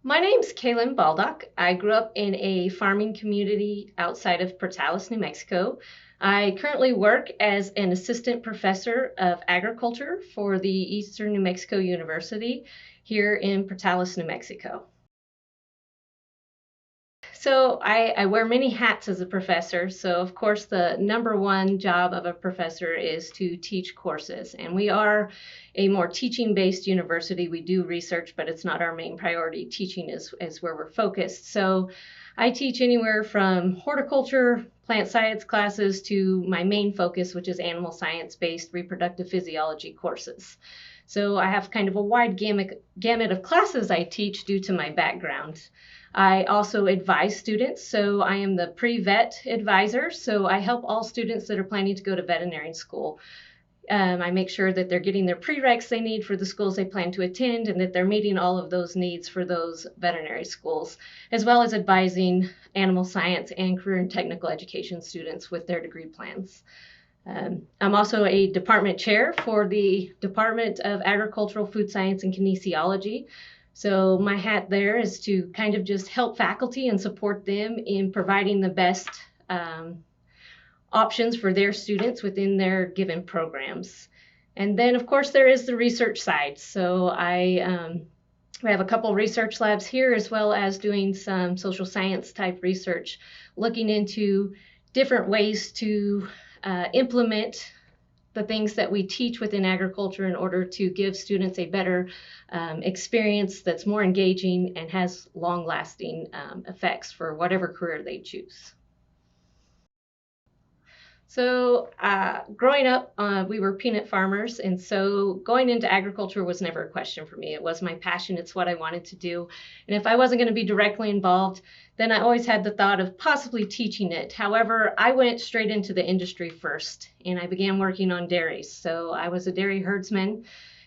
My name's Kaylin Baldock. I grew up in a farming community outside of Portales, New Mexico. I currently work as an assistant professor of agriculture for the Eastern New Mexico University here in Portales, New Mexico. So I wear many hats as a professor. So of course the number one job of a professor is to teach courses. And we are a more teaching-based university. We do research, but it's not our main priority. Teaching is where we're focused. So I teach anywhere from horticulture, plant science classes to my main focus, which is animal science-based reproductive physiology courses. So I have kind of a wide gamut of classes I teach due to my background. I also advise students, so I am the pre-vet advisor. So I help all students that are planning to go to veterinary school. I make sure that they're getting their prereqs they need for the schools they plan to attend and that they're meeting all of those needs for those veterinary schools, as well as advising animal science and career and technical education students with their degree plans. I'm also a department chair for the Department of Agricultural Food Science and Kinesiology. So my hat there is to kind of just help faculty and support them in providing the best options for their students within their given programs. And then, of course, there is the research side. So I have a couple research labs here, as well as doing some social science type research, looking into different ways to implement the things that we teach within agriculture in order to give students a better experience that's more engaging and has long-lasting effects for whatever career they choose. So growing up, we were peanut farmers, and so going into agriculture was never a question for me. It was my passion. It's what I wanted to do. And if I wasn't going to be directly involved, then I always had the thought of possibly teaching it. However, I went straight into the industry first, and I began working on dairies. So I was a dairy herdsman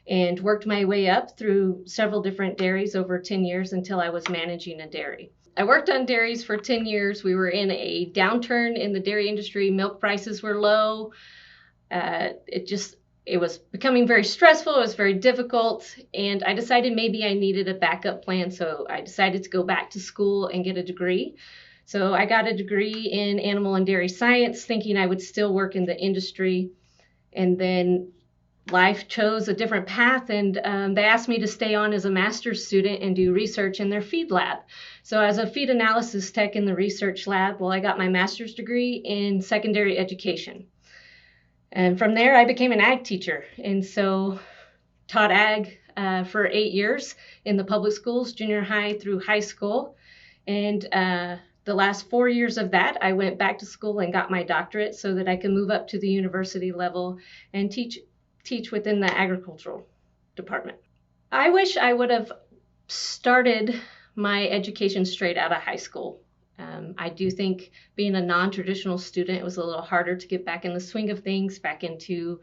and worked my way up through several different dairies over 10 years until I was managing a dairy. I worked on dairies for 10 years. We were in a downturn in the dairy industry. Milk prices were low. It was becoming very stressful. It was very difficult. And I decided maybe I needed a backup plan. So I decided to go back to school and get a degree. So I got a degree in animal and dairy science, thinking I would still work in the industry. And then life chose a different path, and they asked me to stay on as a master's student and do research in their feed lab. So as a feed analysis tech in the research lab, well, I got my master's degree in secondary education. And from there, I became an ag teacher. And so taught ag for 8 years in the public schools, junior high through high school. And the last 4 years of that, I went back to school and got my doctorate so that I could move up to the university level and teach within the agricultural department. I wish I would have started my education straight out of high school. I do think being a non-traditional student, it was a little harder to get back in the swing of things, back into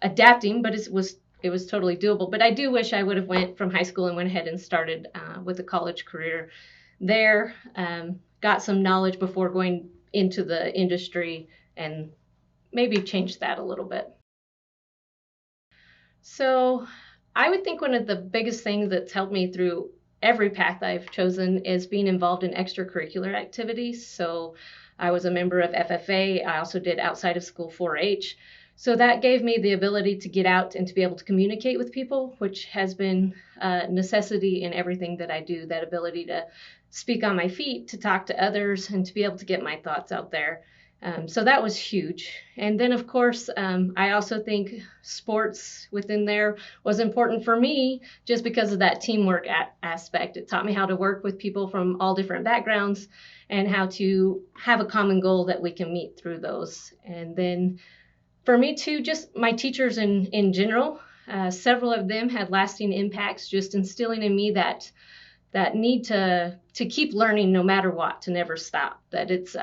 adapting, but it was totally doable. But I do wish I would have went from high school and went ahead and started with a college career there, got some knowledge before going into the industry and maybe changed that a little bit. So I would think one of the biggest things that's helped me through every path I've chosen is being involved in extracurricular activities. So I was a member of FFA. I also did outside of school 4-H. So that gave me the ability to get out and to be able to communicate with people, which has been a necessity in everything that I do, that ability to speak on my feet, to talk to others, and to be able to get my thoughts out there. So that was huge. And then, of course, I also think sports within there was important for me just because of that teamwork aspect. It taught me how to work with people from all different backgrounds and how to have a common goal that we can meet through those. And then for me, too, just my teachers in general, several of them had lasting impacts, just instilling in me that need to keep learning no matter what, to never stop, that it's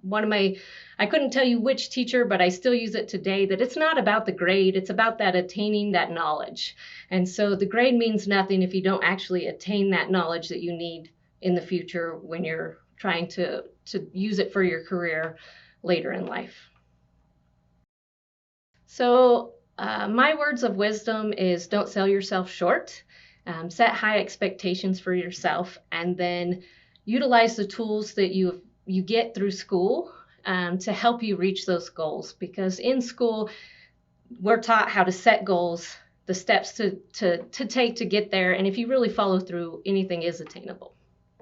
one of my, I couldn't tell you which teacher, but I still use it today, that it's not about the grade, it's about that attaining that knowledge. And so the grade means nothing if you don't actually attain that knowledge that you need in the future when you're trying to use it for your career later in life. So my words of wisdom is don't sell yourself short. Set high expectations for yourself, and then utilize the tools that you get through school to help you reach those goals. Because in school, we're taught how to set goals, the steps to take to get there, and if you really follow through, anything is attainable.